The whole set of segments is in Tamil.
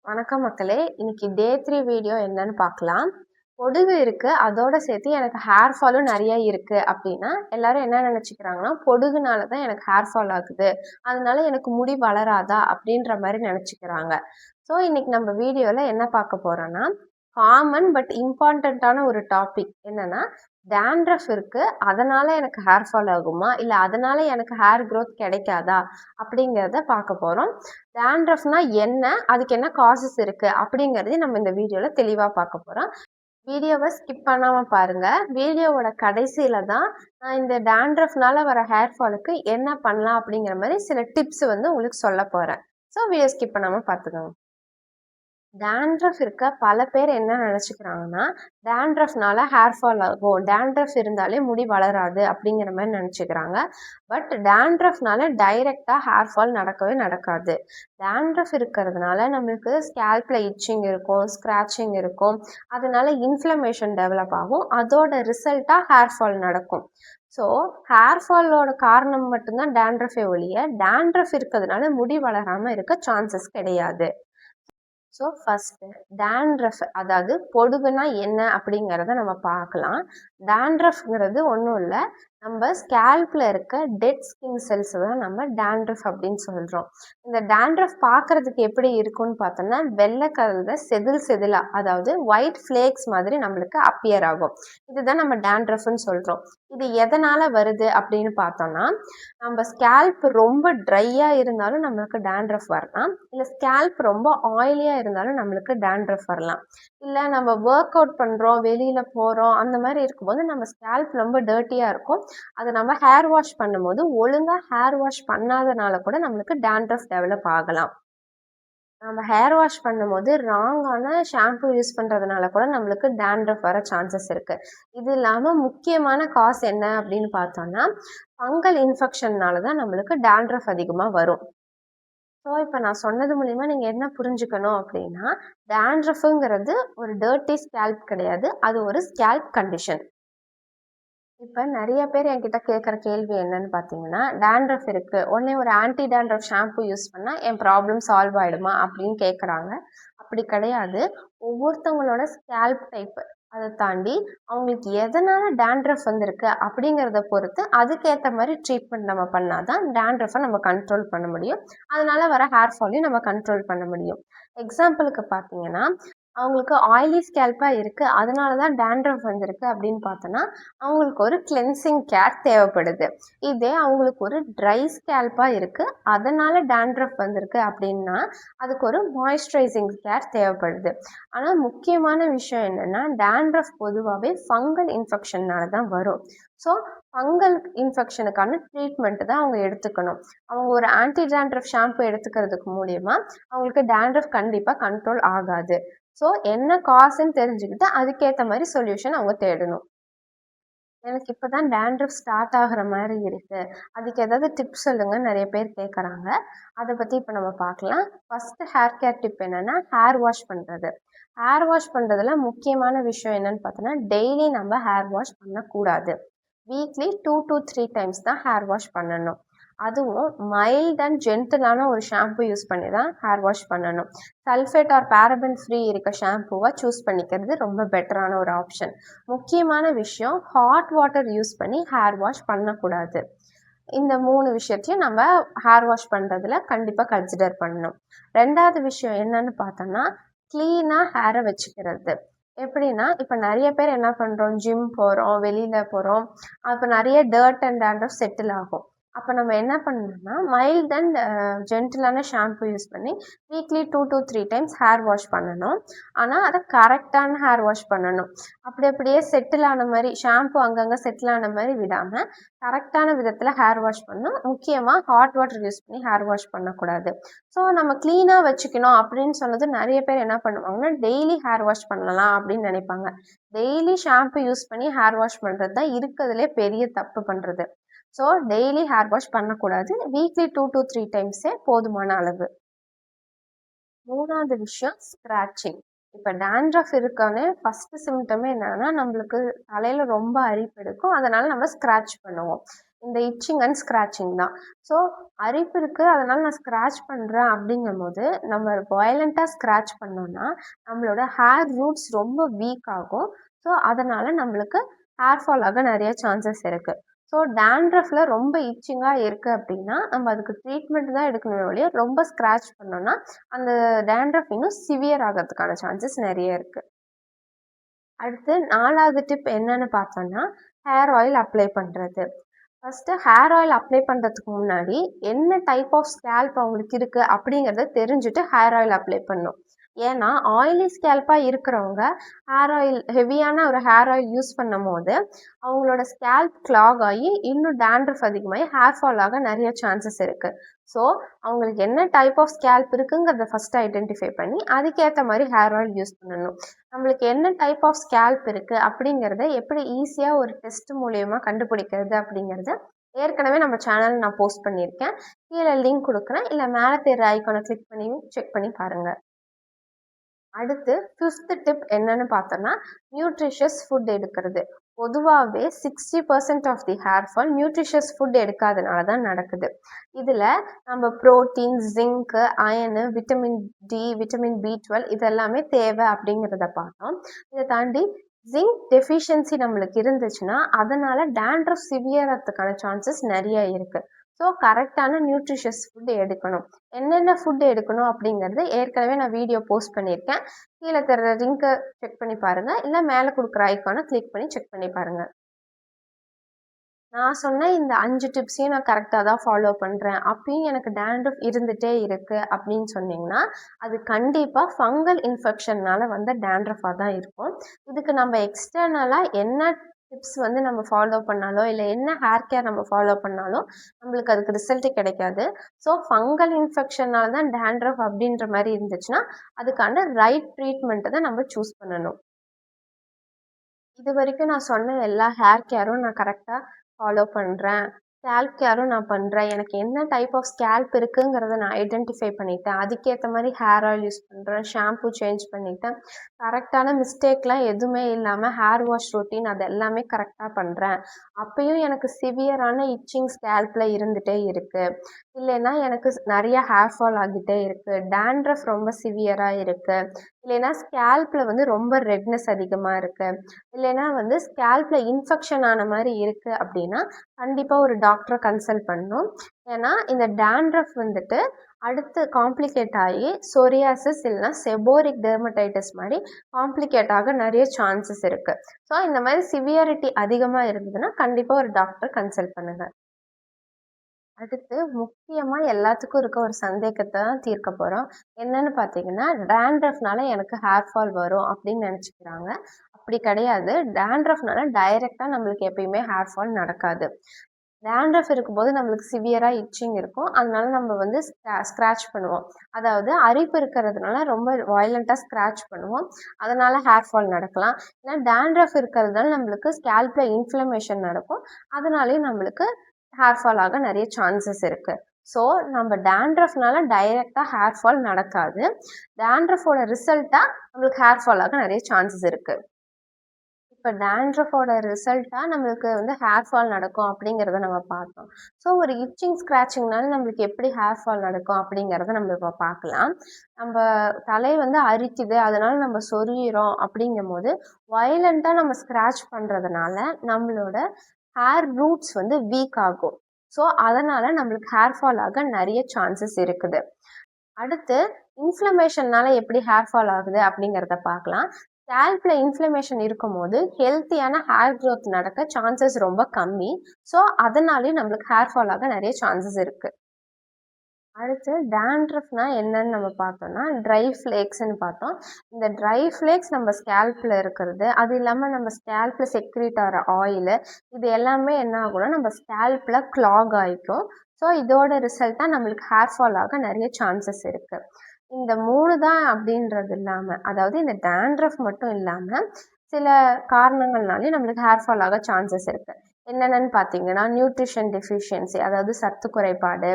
வணக்கம் மக்களே. இன்னைக்கு டே 3 வீடியோ என்னன்னு பார்க்கலாம். பொடுகு இருக்கு, அதோட சேர்த்து எனக்கு ஹேர் ஃபாலும் நிறைய இருக்கு அப்படின்னா எல்லாரும் என்ன நினைச்சுக்கிறாங்கன்னா, பொடுகுனால தான் எனக்கு ஹேர் ஃபால் ஆகுது, அதனால எனக்கு முடி வளராதா அப்படின்ற மாதிரி நினைச்சுக்கிறாங்க. ஸோ இன்னைக்கு நம்ம வீடியோவில் என்ன பார்க்க போறோம்னா, காமன் பட் இம்பார்ட்டண்ட்டான ஒரு டாபிக் என்னன்னா, டேண்ட்ரஃப் இருக்கு, அதனால எனக்கு ஹேர் ஃபால் ஆகுமா, இல்லை அதனால எனக்கு ஹேர் க்ரோத் கிடைக்காதா அப்படிங்கிறத பார்க்க போகிறோம். டேண்ட்ரஃப்னா என்ன, அதுக்கு என்ன காசஸ் இருக்கு அப்படிங்கிறதையும் நம்ம இந்த வீடியோவில் தெளிவாக பார்க்க போகிறோம். வீடியோவை ஸ்கிப் பண்ணாமல் பாருங்கள். வீடியோவோட கடைசியில் தான் நான் இந்த டேண்ட்ரஃப்னால வர ஹேர் ஃபாலுக்கு என்ன பண்ணலாம் அப்படிங்கிற மாதிரி சில டிப்ஸ் வந்து உங்களுக்கு சொல்ல போகிறேன். ஸோ வீடியோ ஸ்கிப் பண்ணாமல் பார்த்துக்கோங்க. டேண்ட்ரஃப் இருக்க பல பேர் என்ன நினச்சிக்கிறாங்கன்னா, டேண்ட்ரஃப்னால ஹேர் ஃபால் ஆகும், டேண்ட்ரஃப் இருந்தாலே முடி வளராது அப்படிங்கிற மாதிரி நினச்சிக்கிறாங்க. பட் டேண்ட்ரஃப்னால டைரெக்டாக ஹேர் ஃபால் நடக்கவே நடக்காது. டேண்ட்ரஃப் இருக்கிறதுனால நம்மளுக்கு ஸ்கேல்பில் இச்சிங் இருக்கும், ஸ்க்ராச்சிங் இருக்கும், அதனால இன்ஃப்ளமேஷன் டெவலப் ஆகும், அதோட ரிசல்ட்டாக ஹேர் ஃபால் நடக்கும். ஸோ ஹேர் ஃபாலோட காரணம் மட்டும்தான் டேண்ட்ரஃபே ஒழிய, டேண்ட்ரஃப் இருக்கிறதுனால முடி வளராமல் இருக்க சான்சஸ் கிடையாது. ஸோ ஃபஸ்ட்டு டேண்ட்ரஃப், அதாவது பொடுகுனா என்ன அப்படிங்கிறத நம்ம பார்க்கலாம். டேண்ட்ரஃப்ங்கிறது ஒன்றும் இல்லை, நம்ம ஸ்கேல்பில் இருக்க டெட் ஸ்கின் செல்ஸ் தான் நம்ம டேண்ட்ரஃப் அப்படின்னு சொல்கிறோம். இந்த டேண்ட்ரஃப் பார்க்குறதுக்கு எப்படி இருக்குன்னு பார்த்தோம்னா, வெள்ளை கலரில் செதில் செதிலாக, அதாவது ஒயிட் ஃப்ளேக்ஸ் மாதிரி நம்மளுக்கு அப்பியர் ஆகும். இதுதான் நம்ம டேண்ட்ரஃப்னு சொல்கிறோம். இது எதனால் வருது அப்படின்னு பார்த்தோம்னா, நம்ம ஸ்கேல்ப் ரொம்ப ட்ரையாக இருந்தாலும் நம்மளுக்கு டேண்ட்ரஃப் வரலாம், இல்லை ஸ்கேல்ப் ரொம்ப ஆயிலியாக இருந்தாலும் நம்மளுக்கு டேண்ட்ரஃப் வரலாம். இல்லை நம்ம ஒர்க் அவுட் பண்ணுறோம், வெளியில் போகிறோம், அந்த மாதிரி இருக்கும்போது நம்ம ஸ்கேல்ப் ரொம்ப டர்ட்டியாக இருக்கும், அதை நம்ம ஹேர் வாஷ் பண்ணும்போது ஒழுங்காக ஹேர் வாஷ் பண்ணாதனால கூட நம்மளுக்கு டேண்ட்ரஃப் டெவலப் ஆகலாம். நம்ம ஹேர் வாஷ் பண்ணும்போது ராங்கான ஷாம்பு யூஸ் பண்ணுறதுனால கூட நம்மளுக்கு டேண்ட்ரஃப் வர சான்சஸ் இருக்குது. இது இல்லாமல் முக்கியமான காஸ் என்ன அப்படின்னு பார்த்தோம்னா, ஃபங்கல் இன்ஃபெக்ஷன்னால தான் நம்மளுக்கு டேண்ட்ரஃப் அதிகமாக வரும். ஸோ இப்போ நான் சொன்னது மூலிமா நீங்கள் என்ன புரிஞ்சுக்கணும் அப்படின்னா, டேண்ட்ரஃபுங்கிறது ஒரு டர்ட்டி ஸ்கேல்ப் கிடையாது, அது ஒரு ஸ்கேல்ப் கண்டிஷன். இப்போ நிறைய பேர் என்கிட்ட கேட்குற கேள்வி என்னன்னு பார்த்தீங்கன்னா, டேண்ட்ரஃப் இருக்குது, உடனே ஒரு ஆன்டி டேண்ட்ரஃப் ஷாம்பு யூஸ் பண்ணால் என் ப்ராப்ளம் சால்வ் ஆகிடுமா அப்படின்னு கேட்குறாங்க. அப்படி கிடையாது. ஒவ்வொருத்தவங்களோட ஸ்கேல்ப் டைப்பு, அதை தாண்டி அவங்களுக்கு எதனால் டேண்ட்ரஃப் வந்திருக்கு அப்படிங்கிறத பொறுத்து அதுக்கேற்ற மாதிரி ட்ரீட்மெண்ட் நம்ம பண்ணால் தான் டேண்ட்ரஃபை நம்ம கண்ட்ரோல் பண்ண முடியும், அதனால் வர ஹேர் ஃபாலையும் நம்ம கண்ட்ரோல் பண்ண முடியும். எக்ஸாம்பிளுக்கு பார்த்தீங்கன்னா, அவங்களுக்கு ஆயிலி ஸ்கேல்பாக இருக்குது, அதனால தான் டேண்ட்ரஃப் வந்திருக்கு அப்படின்னு பார்த்தோன்னா, அவங்களுக்கு ஒரு கிளென்சிங் கேர் தேவைப்படுது. இதே அவங்களுக்கு ஒரு ட்ரை ஸ்கேல்பாக இருக்குது, அதனால் டேண்ட்ரஃப் வந்திருக்கு அப்படின்னா அதுக்கு ஒரு மாய்ஸ்சரைசிங் கேர் தேவைப்படுது. ஆனால் முக்கியமான விஷயம் என்னென்னா, டேண்ட்ரஃப் பொதுவாகவே ஃபங்கல் இன்ஃபெக்ஷன்னால தான் வரும். ஸோ ஃபங்கல் இன்ஃபெக்ஷனுக்கான ட்ரீட்மெண்ட்டு தான் அவங்க எடுத்துக்கணும். அவங்க ஒரு ஆன்டி டேண்ட்ரஃப் ஷாம்பு எடுத்துக்கிறதுக்கு மூலியமாக அவங்களுக்கு டேண்ட்ரஃப் கண்டிப்பாக கண்ட்ரோல் ஆகாது. ஸோ என்ன காசுன்னு தெரிஞ்சுக்கிட்டு அதுக்கேற்ற மாதிரி சொல்யூஷன் அவங்க தேடணும். எனக்கு இப்போ தான் டேண்ட்ரஃப் ஸ்டார்ட் ஆகிற மாதிரி இருக்குது, அதுக்கு ஏதாவது டிப்ஸ் சொல்லுங்கன்னு நிறைய பேர் கேட்குறாங்க. அதை பற்றி இப்போ நம்ம பார்க்கலாம். ஃபஸ்ட்டு ஹேர் கேர் டிப் என்னென்னா, ஹேர் வாஷ் பண்ணுறது. ஹேர் வாஷ் பண்ணுறதுல முக்கியமான விஷயம் என்னென்னு பார்த்தோன்னா, டெய்லி நம்ம ஹேர் வாஷ் பண்ணக்கூடாது. வீக்லி 2 to 3 டைம்ஸ் தான் ஹேர் வாஷ் பண்ணணும். அதுவும் மைல்ட் அண்ட் ஜென்டிலான ஒரு ஷாம்பு யூஸ் பண்ணி தான் ஹேர் வாஷ் பண்ணணும். சல்ஃபேட் ஆர் பேரபன் ஃப்ரீ இருக்க ஷாம்புவாக சூஸ் பண்ணிக்கிறது ரொம்ப பெட்டரான ஒரு ஆப்ஷன். முக்கியமான விஷயம், ஹாட் வாட்டர் யூஸ் பண்ணி ஹேர் வாஷ் பண்ணக்கூடாது. இந்த 3 விஷயத்தையும் நம்ம ஹேர் வாஷ் பண்ணுறதுல கண்டிப்பாக கன்சிடர் பண்ணணும். ரெண்டாவது விஷயம் என்னன்னு பார்த்தோம்னா, க்ளீனாக ஹேரை வச்சுக்கிறது. எப்படின்னா, இப்போ நிறைய பேர் என்ன பண்ணுறோம், ஜிம் போகிறோம், வெளியில் போகிறோம், அப்போ நிறைய டர்ட் அண்ட் டேண்ட்ரஃப் செட்டில் ஆகும். அப்போ நம்ம என்ன பண்ணணும்னா, மைல்ட் அண்ட் ஜென்டிலான ஷாம்பு யூஸ் பண்ணி weekly 2 to 3 times hair wash பண்ணணும். ஆனால் அதை கரெக்டான ஹேர் வாஷ் பண்ணணும். அப்படியே செட்டில் ஆன மாதிரி, ஷாம்பு அங்கங்கே செட்டில் ஆன மாதிரி விடாமல் கரெக்டான விதத்தில் ஹேர் வாஷ் பண்ணணும். முக்கியமாக ஹாட் வாட்டர் யூஸ் பண்ணி ஹேர் வாஷ் பண்ணக்கூடாது. ஸோ நம்ம க்ளீனாக வச்சுக்கணும் அப்படின்னு சொன்னது நிறைய பேர் என்ன பண்ணுவாங்கன்னா, டெய்லி ஹேர் வாஷ் பண்ணலாம் அப்படின்னு நினைப்பாங்க. டெய்லி ஷாம்பு யூஸ் பண்ணி ஹேர் வாஷ் பண்ணுறது தான் இருக்கிறதுலே பெரிய தப்பு பண்ணுறது. ஸோ டெய்லி ஹேர் வாஷ் பண்ணக்கூடாது, வீக்லி 2 to 3 டைம்ஸே போதுமான அளவு. மூணாவது விஷயம், ஸ்க்ராச்சிங். இப்போ டேண்ட்ரஃப் இருக்கோன்னே ஃபஸ்ட்டு சிம்டமே என்னன்னா, நம்மளுக்கு தலையில் ரொம்ப அரிப்பு எடுக்கும், அதனால் நம்ம ஸ்க்ராட்ச் பண்ணுவோம். இந்த இச்சிங் அண்ட் ஸ்க்ராச்சிங் தான். ஸோ அரிப்பு இருக்குது, அதனால் நான் ஸ்க்ராட்ச் பண்ணுறேன் அப்படிங்கும்போது நம்ம வயலண்ட்டாக ஸ்க்ராட்ச் பண்ணோன்னா நம்மளோட ஹேர் ரூட்ஸ் ரொம்ப வீக் ஆகும். ஸோ அதனால் நம்மளுக்கு ஹேர் ஃபால் ஆக நிறைய சான்சஸ் இருக்குது. ஸோ டேண்ட்ரஃபில் ரொம்ப இச்சிங்காக இருக்குது அப்படின்னா நம்ம அதுக்கு ட்ரீட்மெண்ட் தான் எடுக்கணுமே ஒழிய ரொம்ப ஸ்க்ராட்ச் பண்ணோன்னா அந்த டேண்ட்ரஃப் இன்னும் சிவியர் ஆகிறதுக்கான சான்சஸ் நிறைய இருக்குது. அடுத்து 4வது டிப் என்னன்னு பார்த்தோன்னா ஹேர் ஆயில் அப்ளை பண்ணுறது. ஃபஸ்ட்டு ஹேர் ஆயில் அப்ளை பண்ணுறதுக்கு முன்னாடி என்ன டைப் ஆஃப் ஸ்கேல்ப் அவங்களுக்கு இருக்குது அப்படிங்கிறத தெரிஞ்சுட்டு ஹேர் ஆயில் அப்ளை பண்ணணும். ஏன்னா ஆயிலி ஸ்கேல்பாக இருக்கிறவங்க ஹேர் ஆயில் ஹெவியான ஒரு ஹேர் ஆயில் யூஸ் பண்ணும் போது அவங்களோட ஸ்கேல்ப் கிளாக் ஆகி இன்னும் டேண்ட்ரஃப் அதிகமாகி ஹேர் ஃபால் ஆக நிறைய சான்சஸ் இருக்குது. ஸோ அவங்களுக்கு என்ன டைப் ஆஃப் ஸ்கேல்ப் இருக்குங்கிறத ஃபஸ்ட்டு ஐடென்டிஃபை பண்ணி அதுக்கேற்ற மாதிரி ஹேர் ஆயில் யூஸ் பண்ணணும். நம்மளுக்கு என்ன டைப் ஆஃப் ஸ்கேல்ப் இருக்குது அப்படிங்கிறத எப்படி ஈஸியாக ஒரு டெஸ்ட் மூலயமா கண்டுபிடிக்கிறது அப்படிங்கிறத ஏற்கனவே நம்ம சேனல் நான் போஸ்ட் பண்ணியிருக்கேன். கீழே லிங்க் கொடுக்குறேன், இல்லை மேலே தெரிகிற ஐக்கானை கிளிக் பண்ணி செக் பண்ணி பாருங்கள். அடுத்து 5th டிப் என்னன்னு பார்த்தோன்னா நியூட்ரிஷியஸ் ஃபுட் எடுக்கிறது. பொதுவாகவே 60% of the hair fall nutritious food எடுக்காதனால தான் நடக்குது. இதில் நம்ம protein, zinc, iron, vitamin D, vitamin B12 இதெல்லாமே தேவை அப்படிங்கிறத பார்த்தோம். இதை தாண்டி ஜிங்க் டெஃபிஷியன்சி நம்மளுக்கு இருந்துச்சுன்னா அதனால் டேண்ட்ரஃப் சிவியர் ஆகிறதுக்கான சான்சஸ் நிறைய இருக்குது. ஸோ கரெக்டான நியூட்ரிஷியஸ் ஃபுட் எடுக்கணும். என்னென்ன ஃபுட் எடுக்கணும் அப்படிங்கிறது ஏற்கனவே நான் வீடியோ போஸ்ட் பண்ணியிருக்கேன். கீழே தர லிங்கை செக் பண்ணி பாருங்கள், இல்லை மேலே கொடுக்குற ஐக்கானை கிளிக் பண்ணி செக் பண்ணி பாருங்கள். நான் சொன்ன இந்த 5 டிப்ஸையும் நான் கரெக்டாக தான் ஃபாலோ பண்ணுறேன், அப்பயும் எனக்கு டேண்ட்ரஃப் இருந்துகிட்டே இருக்குது அப்படின்னு சொன்னிங்கன்னா அது கண்டிப்பாக ஃபங்கல் இன்ஃபெக்ஷன்னால் வந்த டேண்ட்ரஃபாக தான் இருக்கும். இதுக்கு நம்ம எக்ஸ்டர்னலாக என்ன டிப்ஸ் வந்து நம்ம ஃபாலோ பண்ணாலோ இல்லை என்ன ஹேர் கேர் நம்ம ஃபாலோ பண்ணாலும் நம்மளுக்கு அதுக்கு ரிசல்ட்டு கிடைக்காது. ஸோ ஃபங்கல் இன்ஃபெக்ஷனால் தான் டேண்ட்ரஃப் அப்படின்ற மாதிரி இருந்துச்சுன்னா அதுக்கான ரைட் ட்ரீட்மெண்ட்டை தான் நம்ம சூஸ் பண்ணணும். இது வரைக்கும் நான் சொன்ன எல்லா ஹேர் கேரும் நான் கரெக்டாக ஃபாலோ பண்ணுறேன், ஸ்கேல்ப் கேரும் நான் பண்ணுறேன், எனக்கு என்ன டைப் ஆஃப் ஸ்கேல்ப் இருக்குங்கிறத நான் ஐடென்டிஃபை பண்ணிட்டேன், அதுக்கேற்ற மாதிரி ஹேர் ஆயில் யூஸ் பண்ணுறேன், ஷாம்பு சேஞ்ச் பண்ணிட்டேன், கரெக்டான மிஸ்டேக்லாம் எதுவுமே இல்லாமல் ஹேர் வாஷ் ரொட்டீன் அது எல்லாமே கரெக்டாக பண்ணுறேன், அப்பயும் எனக்கு சிவியரான இச்சிங் ஸ்கேல்பில் இருந்துகிட்டே இருக்குது, இல்லைன்னா எனக்கு நிறைய ஹேர் ஃபால் ஆகிட்டே இருக்குது, டேண்ட்ரஃப் ரொம்ப சிவியராக இருக்குது, இல்லைன்னா ஸ்கேல்பில் வந்து ரொம்ப ரெட்னஸ் அதிகமாக இருக்குது, இல்லைன்னா வந்து ஸ்கேல்பில் இன்ஃபெக்ஷன் ஆன மாதிரி இருக்குது அப்படின்னா கண்டிப்பாக ஒரு டாக்டரை கன்சல்ட் பண்ணணும். ஏன்னா இந்த டேண்ட்ரஃப் வந்துட்டு அடுத்து காம்ப்ளிகேட் ஆகி சொரியாசிஸ் இல்லைனா செபோரிக் டெர்மடைட்டிஸ் மாதிரி காம்ப்ளிகேட் ஆக நிறைய சான்சஸ் இருக்குது. ஸோ இந்த மாதிரி சிவியாரிட்டி அதிகமாக இருந்ததுன்னா கண்டிப்பாக ஒரு டாக்டரை கன்சல்ட் பண்ணுங்கள். அடுத்து முக்கியமாக எல்லாத்துக்கும் இருக்க ஒரு சந்தேகத்தை தான் தீர்க்க போகிறோம். என்னன்னு பார்த்தீங்கன்னா டேண்ட்ரஃப்னால எனக்கு ஹேர் ஃபால் வரும் அப்படின்னு நினச்சிக்கிறாங்க. அப்படி கிடையாது. டேண்ட்ரஃப்னால டைரெக்டாக நம்மளுக்கு எப்பயுமே ஹேர் ஃபால் நடக்காது. டேண்ட்ரஃப் இருக்கும்போது நம்மளுக்கு சிவியராக இச்சிங் இருக்கும், அதனால நம்ம வந்து ஸ்க்ராட்ச் பண்ணுவோம். அதாவது அரிப்பு இருக்கிறதுனால ரொம்ப வயலண்ட்டாக ஸ்க்ராட்ச் பண்ணுவோம், அதனால் ஹேர் ஃபால் நடக்கலாம். ஏன்னா டேண்ட்ரஃப் இருக்கிறதுனால நம்மளுக்கு ஸ்கேல்பில் இன்ஃப்ளமேஷன் நடக்கும், அதனாலேயும் நம்மளுக்கு ஹேர் ஃபால் ஆக நிறைய சான்சஸ் இருக்குது. ஸோ நம்ம டேண்ட்ரஃப்னால டைரெக்டாக ஹேர் ஃபால் நடக்காது, டேண்ட்ரஃபோட ரிசல்ட்டாக நம்மளுக்கு ஹேர் ஃபால் ஆக நிறைய சான்சஸ் இருக்குது. இப்போ டேண்ட்ரஃபோட ரிசல்ட்டாக நம்மளுக்கு வந்து ஹேர் ஃபால் நடக்கும் அப்படிங்கிறத நம்ம பார்த்தோம். ஸோ ஒரு இச்சிங் ஸ்க்ராச்சிங்னால நம்மளுக்கு எப்படி ஹேர் ஃபால் நடக்கும் அப்படிங்கிறத நம்ம இப்போ பார்க்கலாம். நம்ம தலை வந்து அரிக்குது, அதனால் நம்ம சொரியிறோம் அப்படிங்கும் போது வயலண்ட்டாக நம்ம ஸ்க்ராட்ச் பண்ணுறதுனால நம்மளோட ஹேர் ரூட்ஸ் வந்து வீக் ஆகும். ஸோ அதனால் நம்மளுக்கு ஹேர் ஃபால் ஆக நிறைய சான்சஸ் இருக்குது. அடுத்து இன்ஃப்ளமேஷன்னால எப்படி ஹேர் ஃபால் ஆகுது அப்படிங்கிறத பார்க்கலாம். ஸ்கேல்பில் இன்ஃப்ளமேஷன் இருக்கும்போது ஹெல்த்தியான ஹேர் க்ரோத் நடக்க சான்சஸ் ரொம்ப கம்மி. ஸோ அதனாலேயும் நம்மளுக்கு ஹேர் ஃபால் ஆக நிறைய சான்சஸ் இருக்குது. அடுத்து டேண்ட்ரஃப்னா என்னன்னு நம்ம பார்த்தோம்னா ட்ரை ஃப்ளேக்ஸ்ன்னு பார்த்தோம். இந்த ட்ரை ஃப்ளேக்ஸ் நம்ம ஸ்கேல்பில் இருக்கிறது, அது இல்லாமல் நம்ம ஸ்கேல்பில் செக்ரேட் ஆகிற ஆயிலு, இது எல்லாமே என்ன ஆகும்னா நம்ம ஸ்கேல்பில் கிளாக் ஆகிக்கும். ஸோ இதோட ரிசல்ட்டாக நம்மளுக்கு ஹேர் ஃபால் ஆக நிறைய சான்சஸ் இருக்குது. இந்த 3 தான் அப்படின்றது இல்லாமல், அதாவது இந்த டேண்ட்ரஃப் மட்டும் இல்லாமல் சில காரணங்கள்னாலே நம்மளுக்கு ஹேர் ஃபால் ஆக சான்சஸ் இருக்குது. என்னென்னு பார்த்தீங்கன்னா நியூட்ரிஷன் டெஃபிஷியன்சி, அதாவது சத்து குறைபாடு.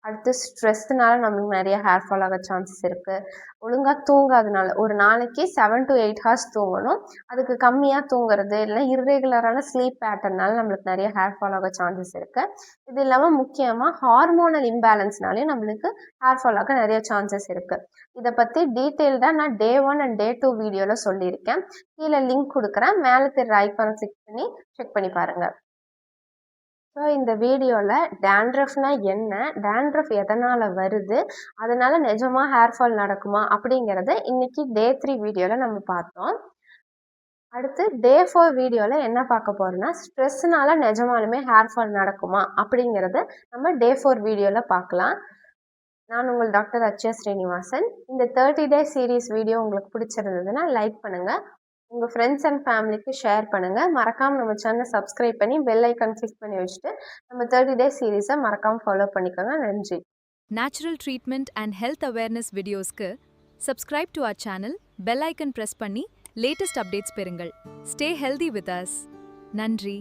அடுத்து ஸ்ட்ரெஸ்னால நம்மளுக்கு நிறைய ஹேர் ஃபால் ஆக சான்சஸ் இருக்குது. ஒழுங்காக தூங்காதனால, ஒரு நாளைக்கு 7 to 8 ஹார்ஸ் தூங்கணும். அதுக்கு கம்மியாக தூங்குறது இல்லை இர்ரெகுலரான ஸ்லீப் பேட்டர்னால நம்மளுக்கு நிறைய ஹேர் ஃபால் ஆக சான்சஸ் இருக்குது. இது இல்லாமல் முக்கியமாக ஹார்மோனல் இம்பேலன்ஸ்னாலேயும் நம்மளுக்கு ஹேர் ஃபால் ஆக நிறைய சான்சஸ் இருக்குது. இதை பற்றி டீட்டெயில்டாக நான் Day 1 and Day 2 வீடியோவில் சொல்லியிருக்கேன். கீழே லிங்க் கொடுக்குறேன், மேலே தெரியுற ஐக்கானை கிளிக் பண்ணி செக் பண்ணி பாருங்கள். ஸோ இந்த வீடியோவில் டேண்ட்ரஃப்னா என்ன, டேண்ட்ரஃப் எதனால் வருது, அதனால் நிஜமாக ஹேர் ஃபால் நடக்குமா அப்படிங்கிறத இன்றைக்கி Day 3 வீடியோவில் நம்ம பார்த்தோம். அடுத்து Day 4 வீடியோவில் என்ன பார்க்க போகிறோன்னா ஸ்ட்ரெஸ்ஸுனால நிஜமாலுமே ஹேர் ஃபால் நடக்குமா அப்படிங்கிறத நம்ம Day 4 வீடியோவில் பார்க்கலாம். நான் உங்கள் டாக்டர் அச்சயா ஸ்ரீனிவாசன். இந்த 30 days சீரீஸ் வீடியோ உங்களுக்கு பிடிச்சிருந்ததுன்னா லைக் பண்ணுங்கள், உங்கள் ஃப்ரெண்ட்ஸ் அண்ட் ஃபேமிலிக்கு ஷேர் பண்ணுங்கள். மறக்காமல் நம்ம சேனலை சப்ஸ்கிரைப் பண்ணி பெல் ஐக்கான் கிளிக் பண்ணி வச்சுட்டு நம்ம 30 days சீரீஸை மறக்காமல் ஃபாலோ பண்ணிக்கோங்க. நன்றி. Natural treatment and health awareness வீடியோஸ்க்கு subscribe to our channel, bell icon press பண்ணி லேட்டஸ்ட் அப்டேட்ஸ் பெறுங்கள். Stay healthy with us. நன்றி.